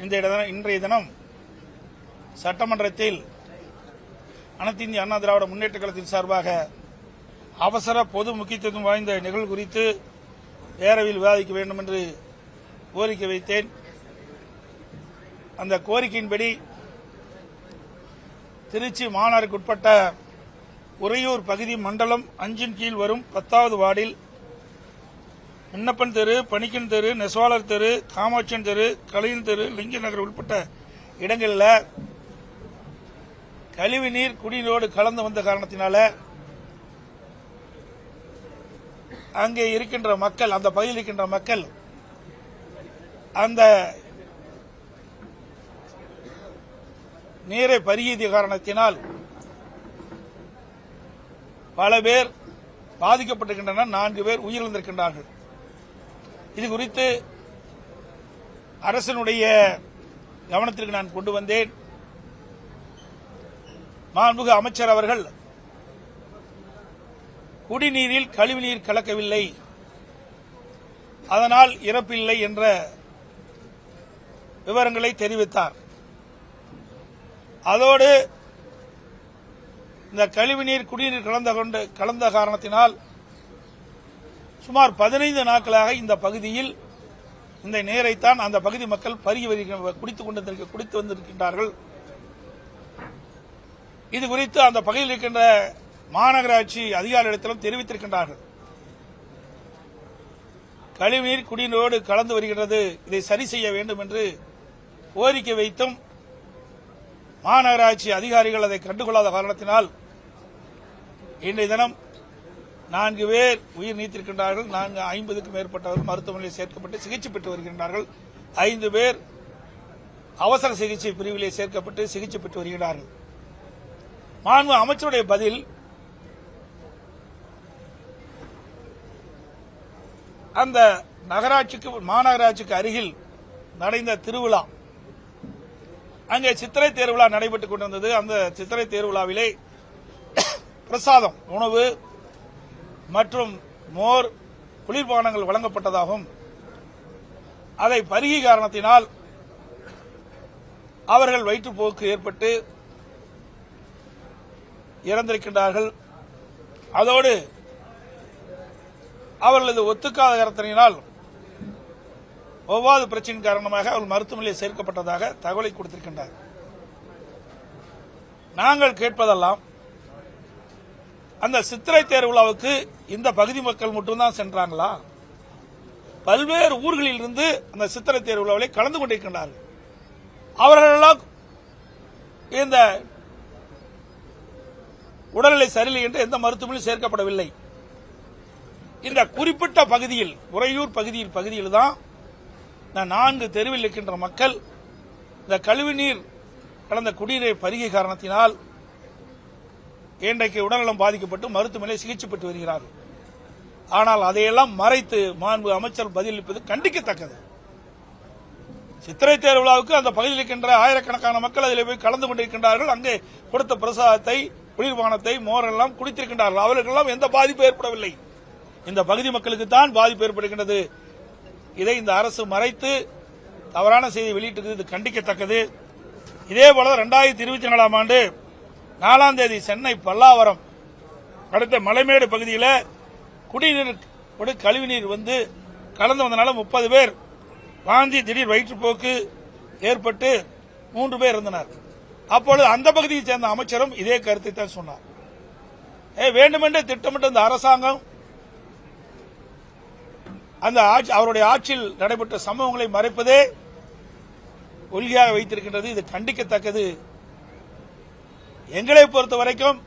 இன்றைய தினம் சட்டமன்றத்தில் அனைத்து இந்திய அண்ணா திராவிட முன்னேற்ற கழகத்தின் சார்பாக அவசர பொது முக்கியத்துவம் வாய்ந்த நிகழ்வு குறித்து பேரவையில் விவாதிக்க வேண்டும் என்று கோரிக்கை வைத்தேன். அந்த கோரிக்கையின்படி திருச்சி மாநகருக்கு உட்பட்ட உறையூர் பகுதி மண்டலம் 5 கீழ் வரும் 10வது வார்டில் முன்னப்பன் தெரு, பணிக்கன் தெரு, நெசவாளர் தெரு, காமாட்சியன் தெரு, கலையின் தெரு, லிங்க நகர் உட்பட்ட இடங்களில் கழிவுநீர் குடிநீரோடு கலந்து வந்த காரணத்தினால அங்கே இருக்கின்ற மக்கள், அந்த பகுதியில் இருக்கின்ற மக்கள் அந்த நீரை பருகிய காரணத்தினால் பல பேர் பாதிக்கப்பட்டிருக்கின்றனர். 4 பேர் உயிரிழந்திருக்கின்றார்கள். இது குறித்து அரசினுடைய கவனத்திற்கு நான் கொண்டு வந்தேன். மாண்புமிகு அமைச்சர் அவர்கள் குடிநீரில் கழிவுநீர் கலக்கவில்லை, அதனால் இறப்பில்லை என்ற விவரங்களை தெரிவித்தார். அதோடு இந்த கழிவுநீர் குடிநீர் கலந்த காரணத்தினால் சுமார் 15 நாட்களாக இந்த பகுதியில் இந்த நீரைத்தான் அந்த பகுதி மக்கள் குடித்து வந்திருக்கின்றார்கள். இது குறித்து அந்த பகுதியில் இருக்கின்ற மாநகராட்சி அதிகாரிகளிடத்திலும் தெரிவித்திருக்கின்றார்கள். கழிவுநீர் குடிநீரோடு கலந்து வருகிறது, இதை சரி செய்ய வேண்டும் என்று கோரிக்கை வைத்தும் மாநகராட்சி அதிகாரிகள் அதை கண்டுகொள்ளாத காரணத்தினால் இன்றைய தினம் 4 பேர் உயிர் நீத்திருக்கின்றார்கள். 50க்கும் மேற்பட்டவர்கள் மருத்துவமனையில் சேர்க்கப்பட்டு சிகிச்சை பெற்று வருகின்றார்கள். 5 பேர் அவசர சிகிச்சை பிரிவிலே சேர்க்கப்பட்டு சிகிச்சை பெற்று வருகிறார்கள். மாண்பு அமைச்சருடைய பதில், அந்த மாநகராட்சிக்கு அருகில் நடந்த திருவிழா, அங்கே சித்திரை தேர்விழா நடைபெற்றுக் கொண்டிருந்தது. அந்த சித்திரை தேர்விழாவிலே பிரசாதம், உணவு மற்றும் மோர், குளிர்பானங்கள் வழங்கப்பட்டதாகவும் அதை பருகிய காரணத்தினால் அவர்கள் வயிற்றுப்போக்கு ஏற்பட்டு இறந்திருக்கின்றார்கள். அதோடு அவர்களது ஒத்துக்காத காரணத்தினால் ஒவ்வாது பிரச்சனை காரணமாக அவர்கள் மருத்துவமனையில் சேர்க்கப்பட்டதாக தகவலை கொடுத்திருக்கின்றார். நாங்கள் கேட்பதெல்லாம், அந்த சித்திரை தேர்விழாவுக்கு இந்த பகுதி மக்கள் மட்டும்தான் சென்றாங்களா? பல்வேறு ஊர்களில் இருந்து அந்த சித்திரை தேர்விழாவிலே கலந்து கொண்டிருக்கின்றார்கள். அவர்களெல்லாம் இந்த உடல்நிலை சரியில்லை என்று எந்த மருத்துவமனையும் சேர்க்கப்படவில்லை. இந்த குறிப்பிட்ட பகுதியில், உறையூர் பகுதியில் தான் இந்த 4 தெருவில் இருக்கின்ற மக்கள் இந்த கழிவுநீர் கலந்த குடிநீரை பருகிய காரணத்தினால் இன்றைக்கு உடல்நலம் பாதிக்கப்பட்டு மருத்துவமனையில் சிகிச்சை பெற்று வருகிறார்கள். ஆனால் அதையெல்லாம் மறைத்து மாண்பு அமைச்சர் பதிலளிப்பது கண்டிக்கத்தக்கது. சித்திரை தேர்விழாவுக்கு அந்த பகுதியில் இருக்கின்ற ஆயிரக்கணக்கான மக்கள் அதில் போய் கலந்து கொண்டிருக்கின்றார்கள். அங்கே கொடுத்த பிரசாதத்தை, குளிர்பானத்தை, மோரெல்லாம் குடித்திருக்கின்றார்கள். அவர்களுக்கெல்லாம் எந்த பாதிப்பும் ஏற்படவில்லை. இந்த பகுதி மக்களுக்கு தான் பாதிப்பு ஏற்படுகின்றது. இதை இந்த அரசு மறைத்து தவறான செய்தி வெளியிட்டது, இது கண்டிக்கத்தக்கது. இதேபோல 2024ஆம் ஆண்டு 4ஆம் தேதி சென்னை பல்லாவரம் அடுத்த மலைமேடு பகுதியில் குடிநீர் கழிவுநீர் வந்து கலந்து வந்தனால 30 பேர் வாந்தி, திடீர் வயிற்றுப்போக்கு ஏற்பட்டு 3 பேர் இருந்தனர். அப்பொழுது அந்த பகுதியைச் சேர்ந்த அமைச்சரும் இதே கருத்தை தான் சொன்னார். வேண்டுமென்றே திட்டமிட்ட இந்த அரசாங்கம் அந்த அவருடைய ஆட்சியில் நடைபெற்ற சம்பவங்களை மறைப்பதே கொள்கையாக வைத்திருக்கின்றது. இது கண்டிக்கத்தக்கது. எங்களை பொறுத்த வரைக்கும்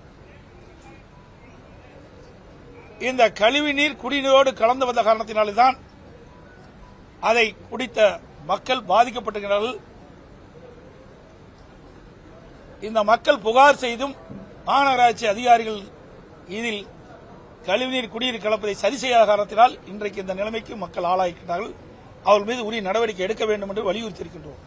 இந்த கழிவுநீர் குடிநீரோடு கலந்து வந்த காரணத்தினால்தான் அதை குடித்த மக்கள் பாதிக்கப்பட்டிருக்கிறார்கள். இந்த மக்கள் புகார் செய்தும் மாநகராட்சி அதிகாரிகள் இதில் கழிவுநீர் குடிநீர் கலப்பதை சரி செய்யாத காரணத்தினால் இன்றைக்கு இந்த நிலைமைக்கு மக்கள் ஆளாகிவிட்டார்கள். அவர்கள் மீது உரிய நடவடிக்கை எடுக்க வேண்டும் என்று வலியுறுத்தியிருக்கின்றோம்.